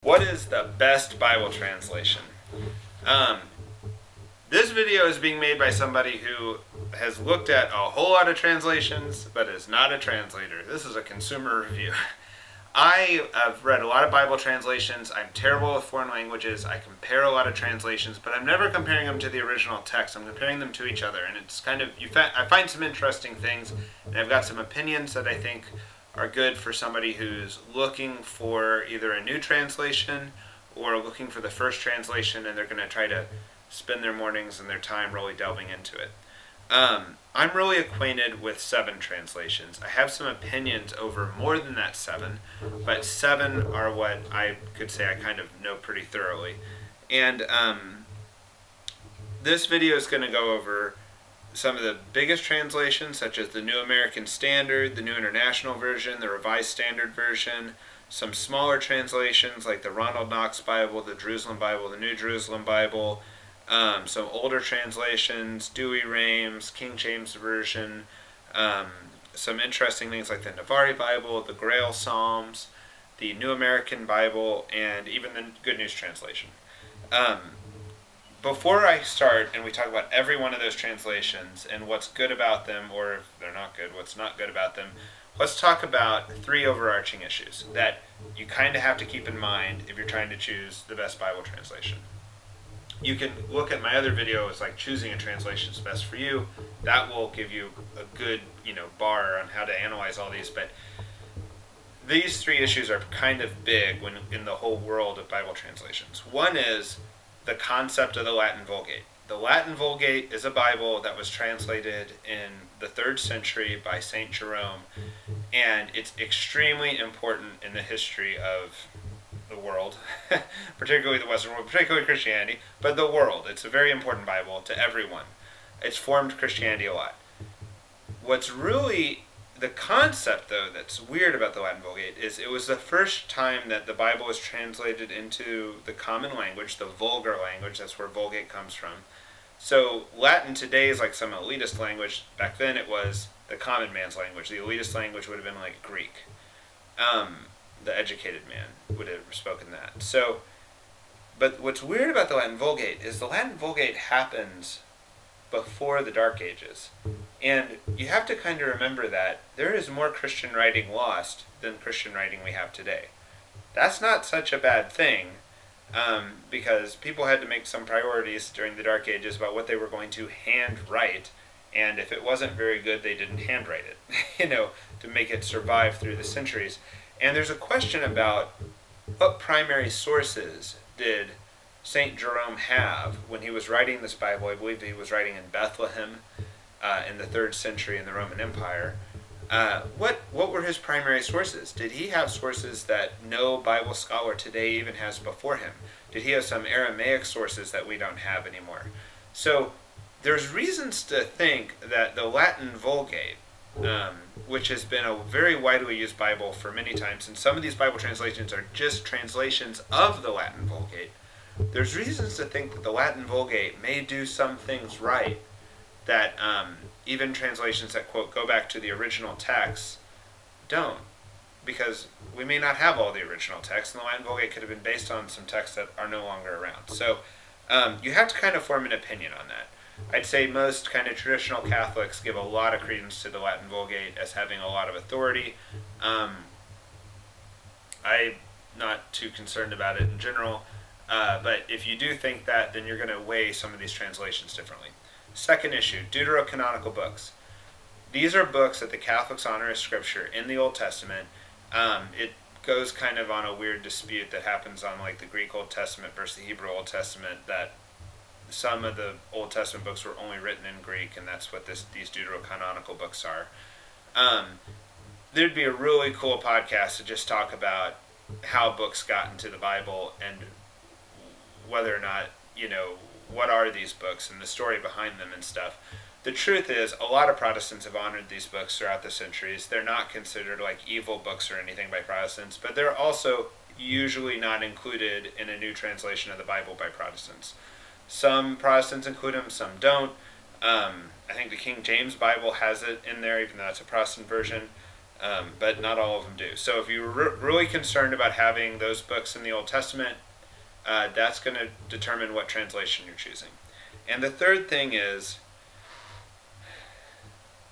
What is the best Bible translation? This video is being made by somebody who has looked at a whole lot of translations, but is not a translator. This is a consumer review. I have read a lot of Bible translations. I'm terrible with foreign languages. I compare a lot of translations, but I'm never comparing them to the original text. I'm comparing them to each other, and it's kind of, I find some interesting things, and I've got some opinions that I think are good for somebody who's looking for either a new translation or looking for the first translation, and they're going to try to spend their mornings and their time really delving into it. I'm really acquainted with 7 translations. I have some opinions over more than that 7, but 7 are what I could say I kind of know pretty thoroughly. And this video is going to go over some of the biggest translations, such as the New American Standard, the New International Version, the Revised Standard Version, some smaller translations like the Ronald Knox Bible, the Jerusalem Bible, the New Jerusalem Bible, some older translations, Douay-Rheims, King James Version, some interesting things like the Navarre Bible, the Grail Psalms, the New American Bible, and even the Good News Translation. Before I start and we talk about every one of those translations and what's good about them, or if they're not good, what's not good about them, let's talk about 3 overarching issues that you kind of have to keep in mind if you're trying to choose the best Bible translation. You can look at my other videos like choosing a translation is best for you. That will give you a good, bar on how to analyze all these. But these 3 issues are kind of big when in the whole world of Bible translations. One is the concept of the Latin Vulgate. The Latin Vulgate is a Bible that was translated in the 3rd century by St. Jerome, and it's extremely important in the history of the world, particularly the Western world, particularly Christianity, but the world. It's a very important Bible to everyone. It's formed Christianity a lot. What's really the concept, though, that's weird about the Latin Vulgate is it was the first time that the Bible was translated into the common language, the vulgar language. That's where Vulgate comes from. So Latin today is like some elitist language. Back then it was the common man's language. The elitist language would have been like Greek. The educated man would have spoken that. So, but what's weird about the Latin Vulgate is the Latin Vulgate happens before the Dark Ages. And you have to kind of remember that there is more Christian writing lost than Christian writing we have today. That's not such a bad thing, because people had to make some priorities during the Dark Ages about what they were going to handwrite, and if it wasn't very good, they didn't handwrite it, to make it survive through the centuries. And there's a question about what primary sources did St. Jerome have when he was writing this Bible. I believe he was writing in Bethlehem in the 3rd century in the Roman Empire. What were his primary sources? Did he have sources that no Bible scholar today even has before him? Did he have some Aramaic sources that we don't have anymore? So there's reasons to think that the Latin Vulgate, which has been a very widely used Bible for many times, and some of these Bible translations are just translations of the Latin Vulgate. There's reasons to think that the Latin Vulgate may do some things right that even translations that, quote, go back to the original text don't, because we may not have all the original text, and the Latin Vulgate could have been based on some texts that are no longer around. So you have to kind of form an opinion on that. I'd say most kind of traditional Catholics give a lot of credence to the Latin Vulgate as having a lot of authority. I'm not too concerned about it in general, but if you do think that, then you're going to weigh some of these translations differently. Second issue, deuterocanonical books. These are books that the Catholics honor as scripture in the Old Testament. It goes kind of on a weird dispute that happens on like the Greek Old Testament versus the Hebrew Old Testament, that some of the Old Testament books were only written in Greek, and that's what these deuterocanonical books are. There'd be a really cool podcast to just talk about how books got into the Bible and whether or not, what are these books and the story behind them and stuff. The truth is, a lot of Protestants have honored these books throughout the centuries. They're not considered like evil books or anything by Protestants, but they're also usually not included in a new translation of the Bible by Protestants. Some Protestants include them, some don't. I think the King James Bible has it in there, even though it's a Protestant version. but not all of them do. So if you're really concerned about having those books in the Old Testament, that's going to determine what translation you're choosing. And the third thing is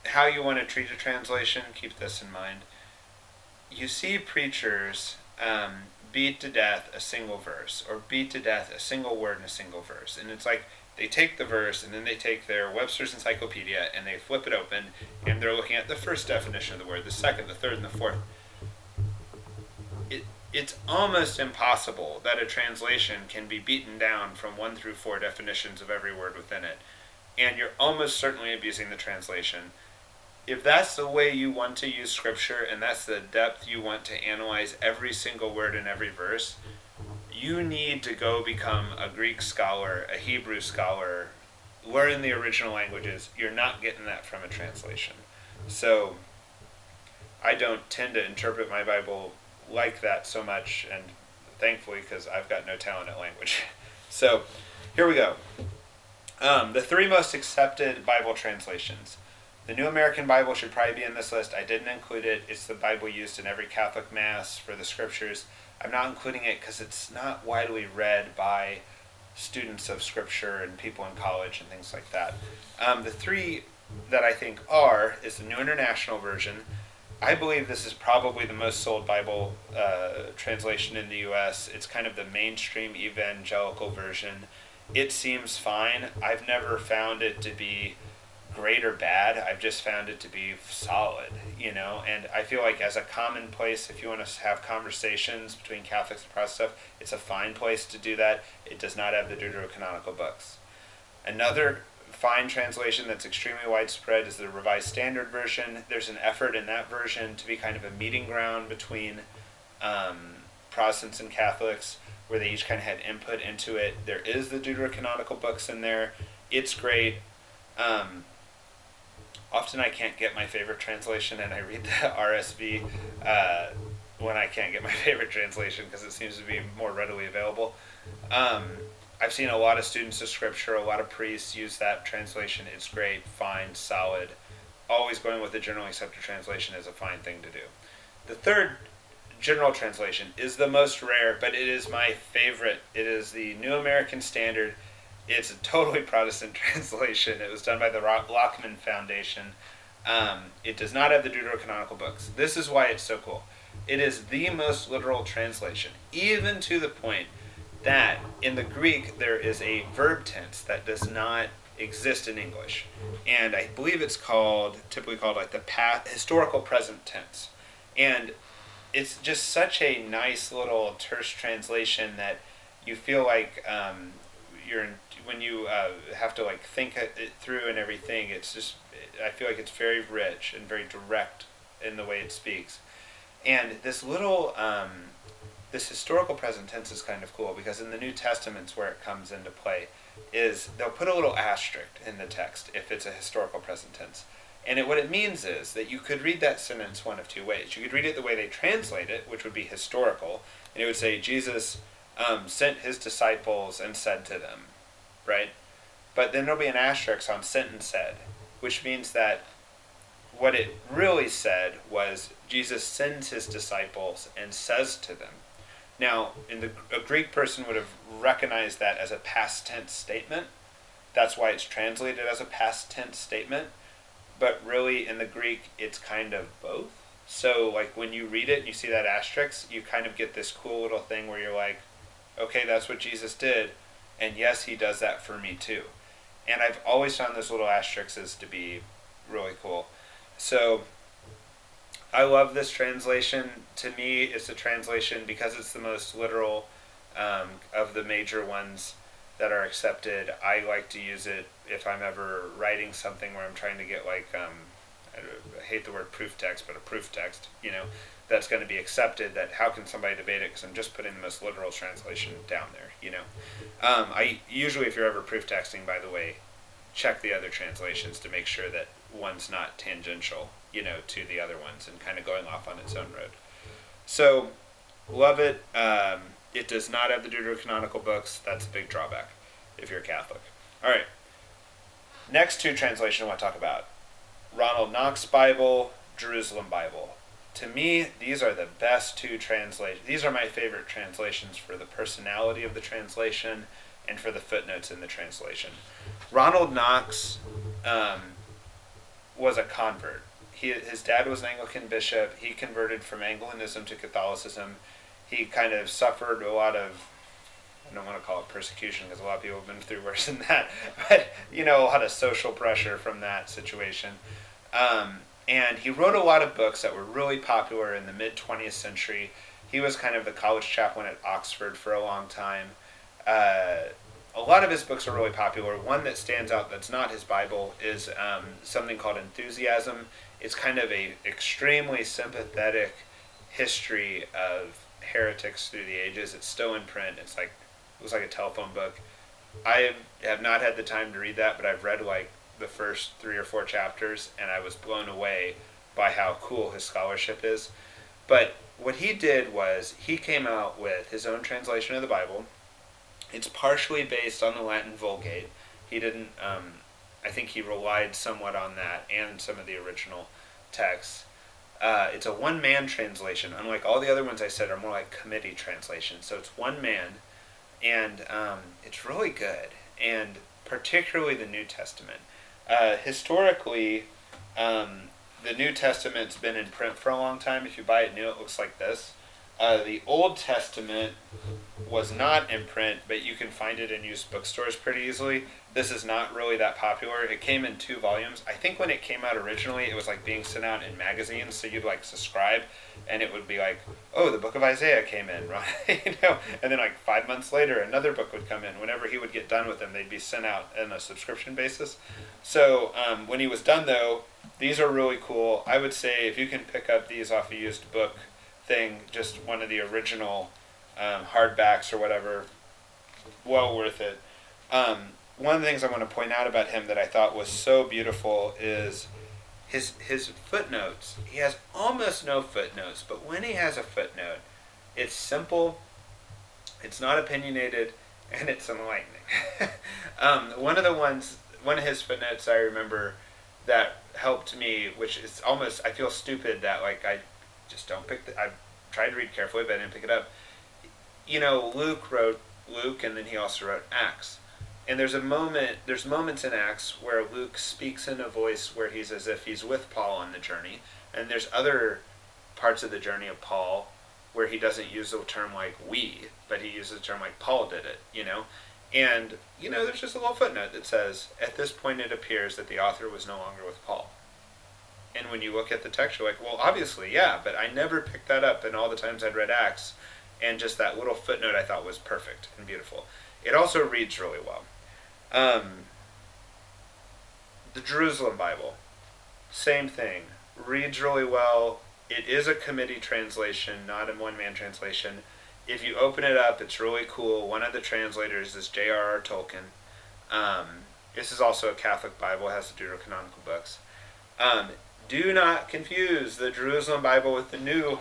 how you want to treat a translation. Keep this in mind. You see preachers beat to death a single verse, or beat to death a single word in a single verse. And it's like they take the verse and then they take their Webster's Encyclopedia and they flip it open and they're looking at the first definition of the word, the second, the third, and the fourth. It's almost impossible that a translation can be beaten down from 1 through 4 definitions of every word within it. And you're almost certainly abusing the translation. If that's the way you want to use Scripture and that's the depth you want to analyze every single word in every verse, you need to go become a Greek scholar, a Hebrew scholar, learn the original languages. You're not getting that from a translation. So I don't tend to interpret my Bible like that so much, and thankfully, because I've got no talent at language. So here we go. The 3 most accepted Bible translations. The New American Bible should probably be in this list. I didn't include it. It's the Bible used in every Catholic Mass for the Scriptures. I'm not including it because it's not widely read by students of Scripture and people in college and things like that. The 3 that I think is the New International Version. I believe this is probably the most sold Bible translation in the U.S. It's kind of the mainstream evangelical version. It seems fine. I've never found it to be great or bad. I've just found it to be solid, and I feel like as a common place, if you want to have conversations between Catholics and Protestants, it's a fine place to do that. It does not have the deuterocanonical books. Another fine translation that's extremely widespread is the Revised Standard Version. There's an effort in that version to be kind of a meeting ground between Protestants and Catholics, where they each kind of had input into it. There is the deuterocanonical books in there. It's great. Often I can't get my favorite translation, and I read the RSV when I can't get my favorite translation because it seems to be more readily available. I've seen a lot of students of Scripture, a lot of priests use that translation. It's great, fine, solid. Always going with the generally accepted translation is a fine thing to do. The third general translation is the most rare, but it is my favorite. It is the New American Standard. It's a totally Protestant translation. It was done by the Lockman Foundation. It does not have the deuterocanonical books. This is why it's so cool. It is the most literal translation, even to the point that in the Greek there is a verb tense that does not exist in English. And I believe it's typically called like the historical present tense. And it's just such a nice little terse translation that you feel like when you have to like think it through and everything, I feel like it's very rich and very direct in the way it speaks. And this little this historical present tense is kind of cool because in the New Testaments where it comes into play is they'll put a little asterisk in the text if it's a historical present tense. And what it means is that you could read that sentence one of 2 ways. You could read it the way they translate it, which would be historical, and it would say Jesus sent his disciples and said to them, right? But then there'll be an asterisk on sent and said, which means that what it really said was Jesus sends his disciples and says to them. Now, a Greek person would have recognized that as a past tense statement. That's why it's translated as a past tense statement. But really, in the Greek, it's kind of both. So, like, when you read it and you see that asterisk, you kind of get this cool little thing where you're like, okay, that's what Jesus did, and yes, he does that for me too. And I've always found those little asterisks to be really cool. So, I love this translation. To me, it's a translation because it's the most literal of the major ones that are accepted. I like to use it if I'm ever writing something where I'm trying to get like, I hate the word proof text, but a proof text, that's going to be accepted. That how can somebody debate it? Because I'm just putting the most literal translation down there, I usually, if you're ever proof texting, by the way, check the other translations to make sure that one's not tangential, to the other ones and kind of going off on its own road. So, love it. It does not have the deuterocanonical books. That's a big drawback if you're a Catholic. All right. Next 2 translations I want to talk about. Ronald Knox Bible, Jerusalem Bible. to me, these are the best two translations. These are my favorite translations for the personality of the translation and for the footnotes in the translation. Ronald Knox was a convert. His dad was an Anglican bishop. He converted from Anglicanism to Catholicism. He kind of suffered a lot of, I don't want to call it persecution because a lot of people have been through worse than that, but a lot of social pressure from that situation. And he wrote a lot of books that were really popular in the mid-20th century. He was kind of the college chaplain at Oxford for a long time. A lot of his books are really popular. One that stands out that's not his Bible is something called Enthusiasm. It's kind of a extremely sympathetic history of heretics through the ages. It's still in print. It was like a telephone book. I have not had the time to read that, but I've read like the first 3 or 4 chapters, and I was blown away by how cool his scholarship is. But what he did was he came out with his own translation of the Bible. It's partially based on the Latin Vulgate. He didn't, I think he relied somewhat on that and some of the original texts. It's a one-man translation. Unlike all the other ones I said are more like committee translations. So it's one man, and it's really good, and particularly the New Testament. Historically, the New Testament's been in print for a long time. If you buy it new, it looks like this. The Old Testament was not in print, but you can find it in used bookstores pretty easily. This is not really that popular. It came in 2 volumes. I think when it came out originally, it was like being sent out in magazines, so you'd like subscribe, and it would be like, oh, the book of Isaiah came in, right? And then like 5 months later, another book would come in. Whenever he would get done with them, they'd be sent out on a subscription basis. So when he was done, though, these are really cool. I would say if you can pick up these off a used book thing, just one of the original hardbacks or whatever, well worth it. One of the things I want to point out about him that I thought was so beautiful is his footnotes. He has almost no footnotes, but when he has a footnote, it's simple, it's not opinionated, and it's enlightening. One of his footnotes I remember that helped me, which is almost, I feel stupid that like I just don't pick I've tried to read carefully, but I didn't pick it up. Luke wrote Luke, and then he also wrote Acts. And there's moments in Acts where Luke speaks in a voice where he's as if he's with Paul on the journey. And there's other parts of the journey of Paul where he doesn't use the term like we, but he uses the term like Paul did it, And, there's just a little footnote that says, at this point it appears that the author was no longer with Paul. And when you look at the text, you're like, well, obviously, yeah, but I never picked that up in all the times I'd read Acts. And just that little footnote I thought was perfect and beautiful. It also reads really well. The Jerusalem Bible, same thing. Reads really well. It is a committee translation, not a one-man translation. If you open it up, it's really cool. One of the translators is J.R.R. Tolkien. This is also a Catholic Bible. It has the deuterocanonical books. Do not confuse the Jerusalem Bible with the New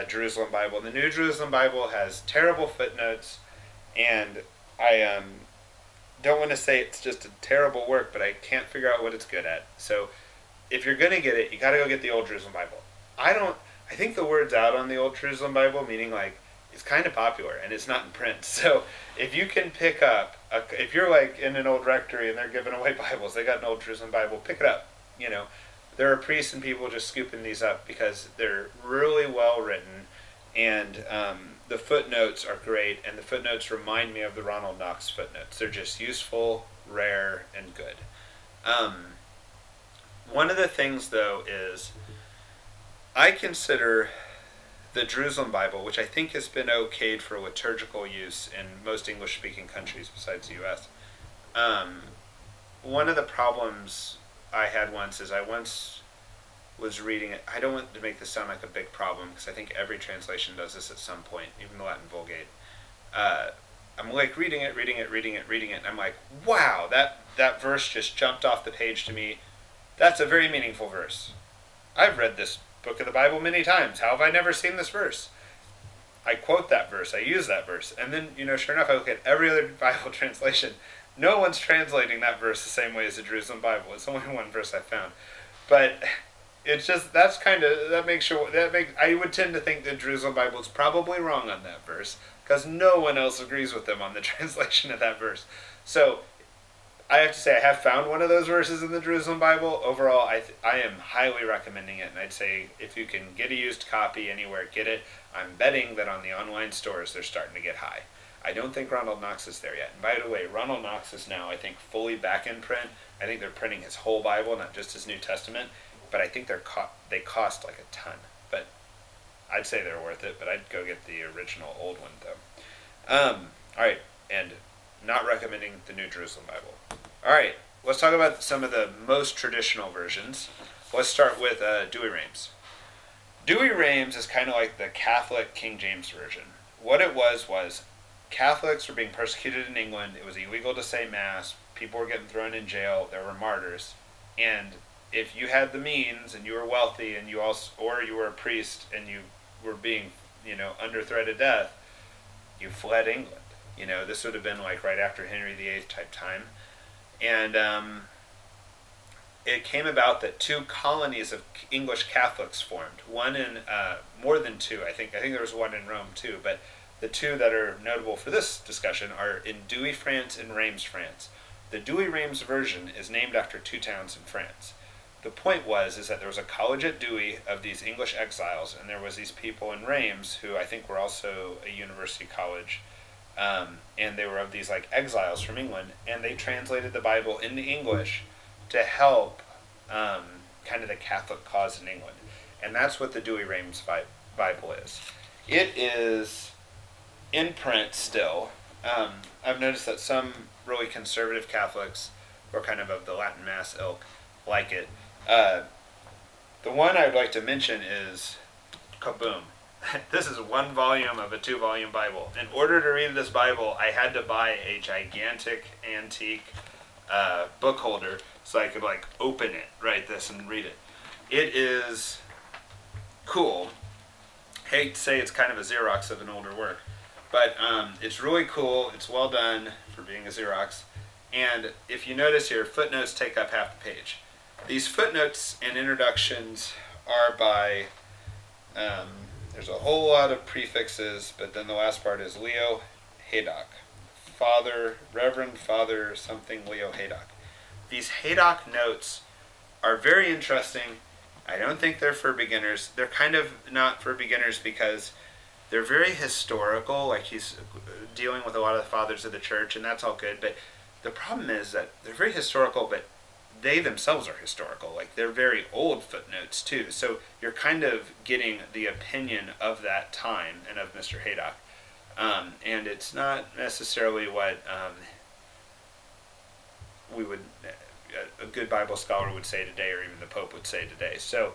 Jerusalem Bible. The New Jerusalem Bible has terrible footnotes, and I don't want to say it's just a terrible work, but I can't figure out what it's good at. So if you're going to get it, you got to go get the Old Jerusalem Bible. I think the word's out on the Old Jerusalem Bible, meaning like it's kind of popular and it's not in print. So if you can pick up, if you're like in an old rectory and they're giving away Bibles, they got an Old Jerusalem Bible, pick it up. There are priests and people just scooping these up because they're really well written, and the footnotes are great, and the footnotes remind me of the Ronald Knox footnotes. They're just useful, rare, and good. One of the things, though, is I consider the Jerusalem Bible, which I think has been okayed for liturgical use in most English-speaking countries besides the U.S. One of the problems I had once is I once was reading it. I don't want to make this sound like a big problem because I think every translation does this at some point, even the Latin Vulgate. I'm like reading it, and I'm like, wow, that verse just jumped off the page to me. That's a very meaningful verse. I've read this book of the Bible many times. How have I never seen this verse? I quote that verse. I use that verse. And then, sure enough, I look at every other Bible translation. No one's translating that verse the same way as the Jerusalem Bible. It's only one verse I found. But It's just I would tend to think the Jerusalem Bible is probably wrong on that verse because no one else agrees with them on the translation of that verse. So I have to say I have found one of those verses in the Jerusalem Bible. Overall, I am highly recommending it, and I'd say if you can get a used copy anywhere, get it. I'm betting that on the online stores they're starting to get high. I don't think Ronald Knox is there yet. And by the way, Ronald Knox is now, I think, fully back in print. I think they're printing his whole Bible, not just his New Testament. But I think they cost like a ton. But I'd say they're worth it. But I'd go get the original old one though. All right, and not recommending the New Jerusalem Bible. All right, let's talk about some of the most traditional versions. Let's start with Douay-Rheims. Douay-Rheims is kind of like the Catholic King James Version. What it was Catholics were being persecuted in England. It was illegal to say Mass. People were getting thrown in jail. There were martyrs. And if you had the means and you were wealthy and you were a priest and you were being, under threat of death, you fled England. This would have been like right after Henry VIII type time. And it came about that two colonies of English Catholics formed. One in, more than two, I think there was one in Rome too, but the two that are notable for this discussion are in Douay, France and Reims, France. The Douay-Rheims version is named after two towns in France. The point is that there was a college at Douay of these English exiles, and there was these people in Reims who I think were also a university college, and they were of these like exiles from England, and they translated the Bible into English to help kind of the Catholic cause in England. And that's what the Douay-Rheims Bible is. It is in print still. I've noticed that some really conservative Catholics, or kind of the Latin Mass ilk, like it. The one I would like to mention is Kaboom. This is one volume of a 2-volume Bible. In order to read this Bible, I had to buy a gigantic antique book holder so I could open it, write this, and read it. It is cool. Hate to say it's kind of a Xerox of an older work, but it's really cool. It's well done for being a Xerox. And if you notice here, footnotes take up half the page. These footnotes and introductions are by, there's a whole lot of prefixes, but then the last part is Leo Haydock. Reverend Father something Leo Haydock. These Haydock notes are very interesting. I don't think they're for beginners. They're kind of not for beginners because they're very historical, like he's dealing with a lot of the fathers of the church, and that's all good, but the problem is that they're very historical, but they themselves are historical. They're very old footnotes too. So you're kind of getting the opinion of that time and of Mr. Haydock. And it's not necessarily what a good Bible scholar would say today, or even the Pope would say today. So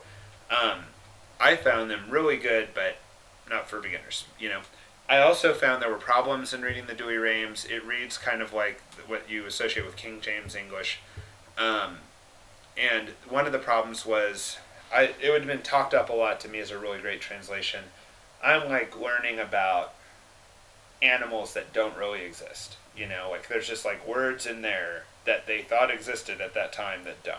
I found them really good, but not for beginners. I also found there were problems in reading the Douay-Rheims. It reads kind of like what you associate with King James English. And one of the problems was, it would have been talked up a lot to me as a really great translation. I'm learning about animals that don't really exist. There's just words in there that they thought existed at that time that don't.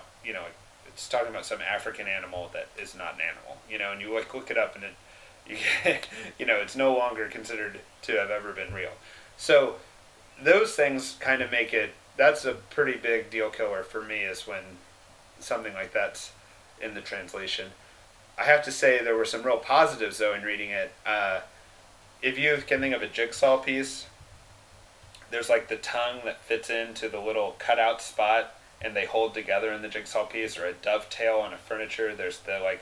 It's talking about some African animal that is not an animal. And you look it up and it's no longer considered to have ever been real. So those things kind of make it, that's a pretty big deal killer for me, is when something like that's in the translation. I have to say there were some real positives though in reading it. If you can think of a jigsaw piece, there's the tongue that fits into the little cutout spot and they hold together in the jigsaw piece, or a dovetail on a furniture. There's the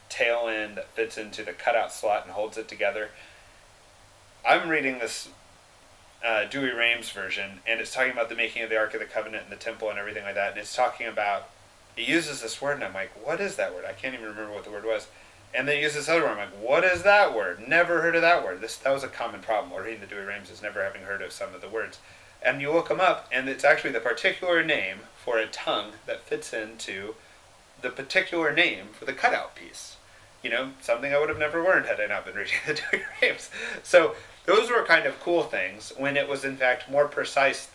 tail end that fits into the cutout slot and holds it together. I'm reading this Douay-Rheims version, and it's talking about the making of the Ark of the Covenant and the temple and everything like that, and it's talking about, it uses this word, and I'm like, what is that word? I can't even remember what the word was. And then it uses this other word, I'm like, what is that word? Never heard of that word. That was a common problem while reading the Douay-Rheims, is never having heard of some of the words. And you look them up, and it's actually the particular name for a tongue that fits into the particular name for the cutout piece. Something I would have never learned had I not been reading the Douay-Rheims. So those were kind of cool things, when it was in fact more precise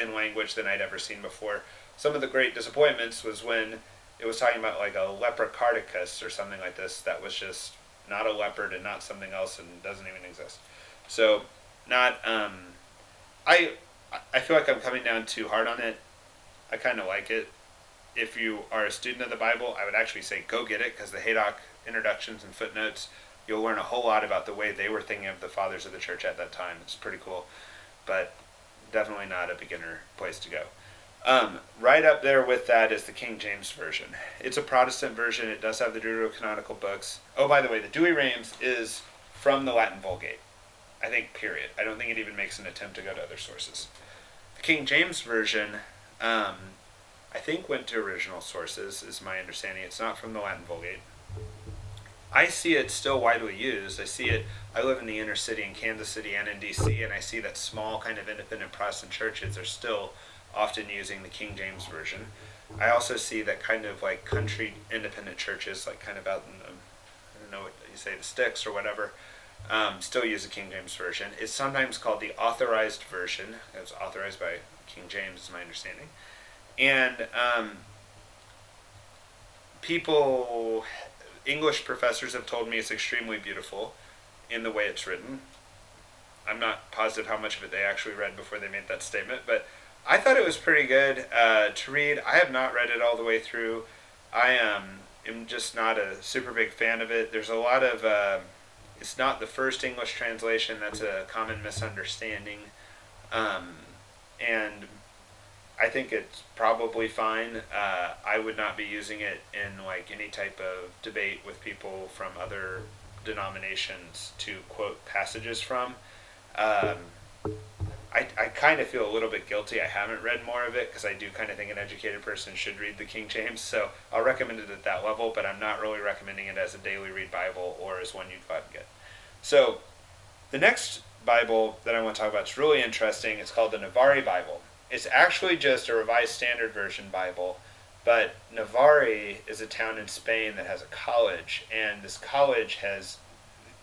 in language than I'd ever seen before. Some of the great disappointments was when it was talking about like a leprocardicus or something like this that was just not a leopard and not something else and doesn't even exist. So not I I feel like I'm coming down too hard on it. I kind of like it. If you are a student of the Bible, I would actually say go get it, because the Haydock introductions and footnotes, you'll learn a whole lot about the way they were thinking of the fathers of the church at that time. It's pretty cool, but definitely not a beginner place to go. Right up there with that is the King James Version. It's a Protestant version. It does have the Deuterocanonical books. Oh, by the way, the Douay-Rheims is from the Latin Vulgate. I think, period. I don't think it even makes an attempt to go to other sources. The King James Version, I think went to original sources, is my understanding. It's not from the Latin Vulgate. I see it still widely used. I live in the inner city in Kansas City and in D.C., and I see that small kind of independent Protestant churches are still often using the King James Version. I also see that kind of like country independent churches, like kind of out in the, I don't know what you say, the sticks or whatever, still use the King James Version. It's sometimes called the Authorized Version. It was authorized by King James, is my understanding. And English professors have told me it's extremely beautiful in the way it's written. I'm not positive how much of it they actually read before they made that statement, but I thought it was pretty good to read. I have not read it all the way through. I am just not a super big fan of it. There's a lot of, it's not the first English translation. That's a common misunderstanding. And I think it's probably fine. I would not be using it in like any type of debate with people from other denominations to quote passages from. I kind of feel a little bit guilty. I haven't read more of it because I do kind of think an educated person should read the King James. So I'll recommend it at that level, but I'm not really recommending it as a daily read Bible or as one you'd go out and get. So the next Bible that I want to talk about is really interesting. It's called the Navarre Bible. It's actually just a Revised Standard Version Bible, but Navarre is a town in Spain that has a college, and this college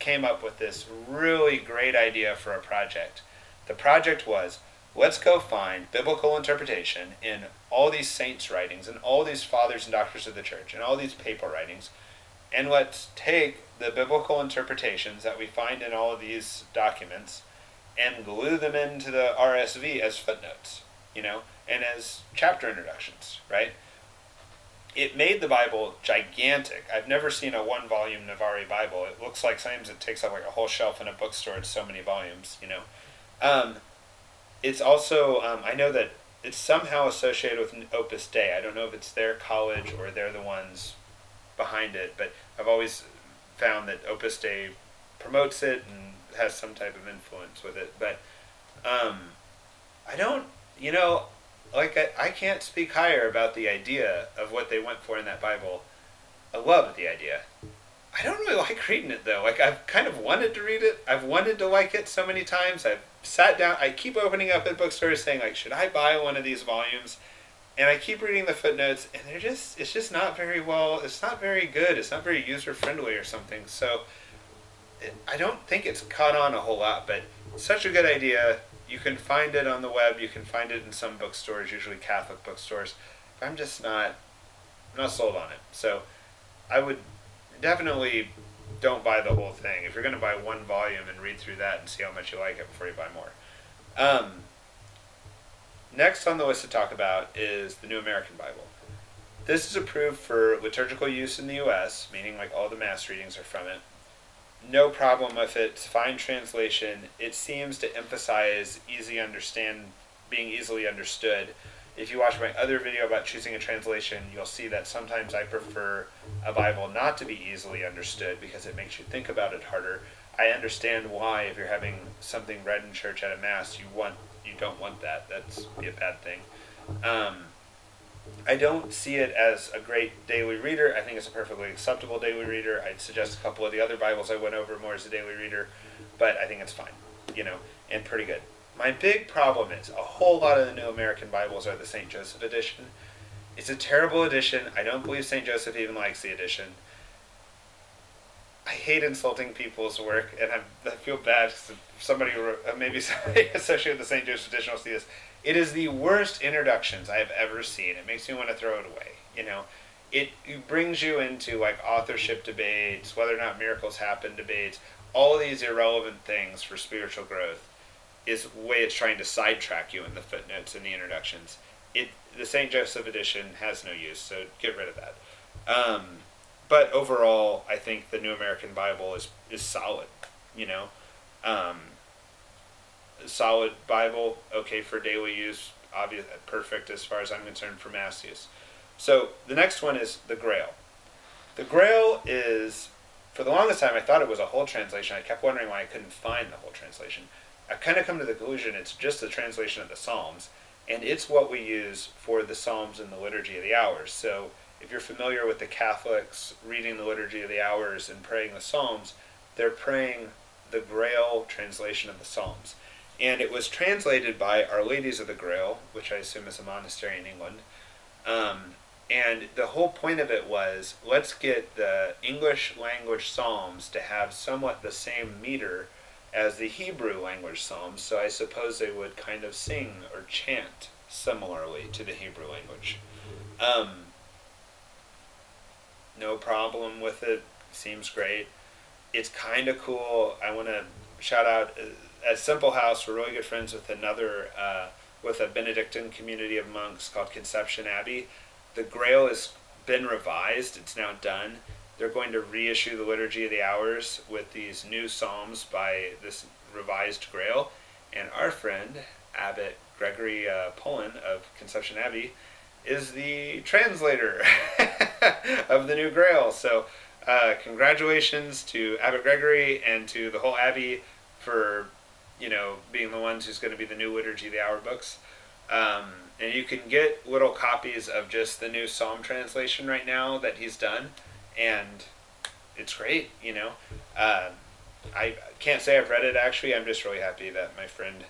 came up with this really great idea for a project. The project was, let's go find biblical interpretation in all these saints' writings and all these fathers and doctors of the church and all these papal writings, and let's take the biblical interpretations that we find in all of these documents and glue them into the RSV as footnotes, and as chapter introductions, right? It made the Bible gigantic. I've never seen a one-volume Navarre Bible. It looks like sometimes it takes up like a whole shelf in a bookstore. It's so many volumes, It's also, I know that it's somehow associated with Opus Dei. I don't know if it's their college or they're the ones behind it, but I've always found that Opus Dei promotes it and has some type of influence with it. But I don't, I can't speak higher about the idea of what they went for in that Bible. I love the idea. I don't really like reading it, though. I've kind of wanted to read it. I've wanted to like it so many times. I've sat down. I keep opening up at bookstores saying, should I buy one of these volumes? And I keep reading the footnotes, and it's just not very well, it's not very good. It's not very user-friendly or something. So I don't think it's caught on a whole lot, but it's such a good idea. You can find it on the web. You can find it in some bookstores, usually Catholic bookstores. But I'm just not sold on it. So I would definitely don't buy the whole thing. If you're going to buy one volume and read through that and see how much you like it before you buy more. Next on the list to talk about is the New American Bible. This is approved for liturgical use in the U.S., meaning like all the mass readings are from it. No problem with it. It's fine translation. It seems to emphasize being easily understood. If you watch my other video about choosing a translation, you'll see that sometimes I prefer a Bible not to be easily understood because it makes you think about it harder. I understand why, if you're having something read in church at a mass, you don't want that. That's be a bad thing. I don't see it as a great daily reader. I think it's a perfectly acceptable daily reader. I'd suggest a couple of the other Bibles I went over more as a daily reader, but I think it's fine, and pretty good. My big problem is a whole lot of the New American Bibles are the St. Joseph edition. It's a terrible edition. I don't believe St. Joseph even likes the edition. I hate insulting people's work, and I feel bad because maybe somebody associated with the St. Joseph edition will see this. It is the worst introductions I have ever seen. It makes me want to throw it away. it brings you into like authorship debates, whether or not miracles happen debates, all these irrelevant things for spiritual growth is the way it's trying to sidetrack you in the footnotes and the introductions. The St. Joseph edition has no use, so get rid of that. But overall, I think the New American Bible is solid. You know, solid Bible, okay for daily use, obvious, perfect as far as I'm concerned for mass use. So the next one is the Grail. The Grail is, for the longest time, I thought it was a whole translation. I kept wondering why I couldn't find the whole translation. I kind of come to the conclusion it's just a translation of the Psalms, and it's what we use for the Psalms in the Liturgy of the Hours. So if you're familiar with the Catholics reading the Liturgy of the Hours and praying the Psalms, they're praying the Grail translation of the Psalms. And it was translated by Our Ladies of the Grail, which I assume is a monastery in England. And the whole point of it was, let's get the English language Psalms to have somewhat the same meter as the Hebrew language Psalms, so I suppose they would kind of sing or chant similarly to the Hebrew language. No problem with it, seems great. It's kind of cool. I want to shout out at Simple House, we're really good friends with with a Benedictine community of monks called Conception Abbey. The Grail has been revised, it's now done. They're going to reissue the Liturgy of the Hours with these new psalms by this revised Grail. And our friend, Abbot Gregory Pullen of Conception Abbey, is the translator of the new Grail. So congratulations to Abbot Gregory and to the whole Abbey for, being the ones who's going to be the new Liturgy of the Hour books. And you can get little copies of just the new Psalm translation right now that he's done. And it's great, I can't say I've read it, actually. I'm just really happy that my friend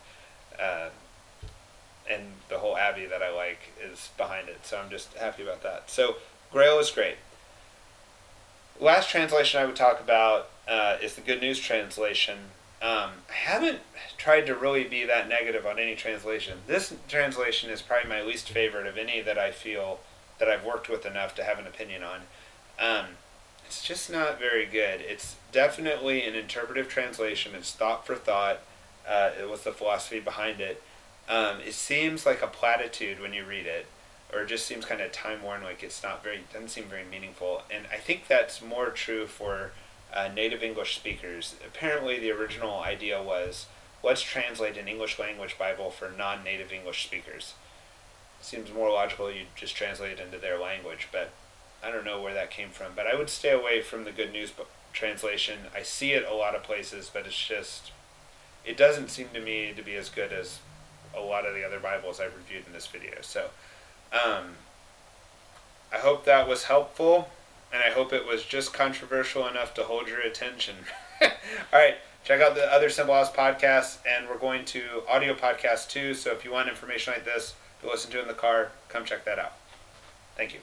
and the whole Abbey that I like is behind it. So I'm just happy about that. So Grail is great. Last translation I would talk about is the Good News translation. I haven't tried to really be that negative on any translation. This translation is probably my least favorite of any that I feel that I've worked with enough to have an opinion on. It's just not very good. It's definitely an interpretive translation. It's thought for thought. It was the philosophy behind it. It seems like a platitude when you read it, or it just seems kind of time-worn, like doesn't seem very meaningful. And I think that's more true for native English speakers. Apparently the original idea was, let's translate an English language Bible for non-native English speakers. Seems more logical you just translate it into their language, but I don't know where that came from. But I would stay away from the Good News translation. I see it a lot of places, but it doesn't seem to me to be as good as a lot of the other Bibles I've reviewed in this video. So I hope that was helpful, and I hope it was just controversial enough to hold your attention. Alright, check out the other Simple House podcasts, and we're going to audio podcasts too, so if you want information like this to listen to in the car, come check that out. Thank you.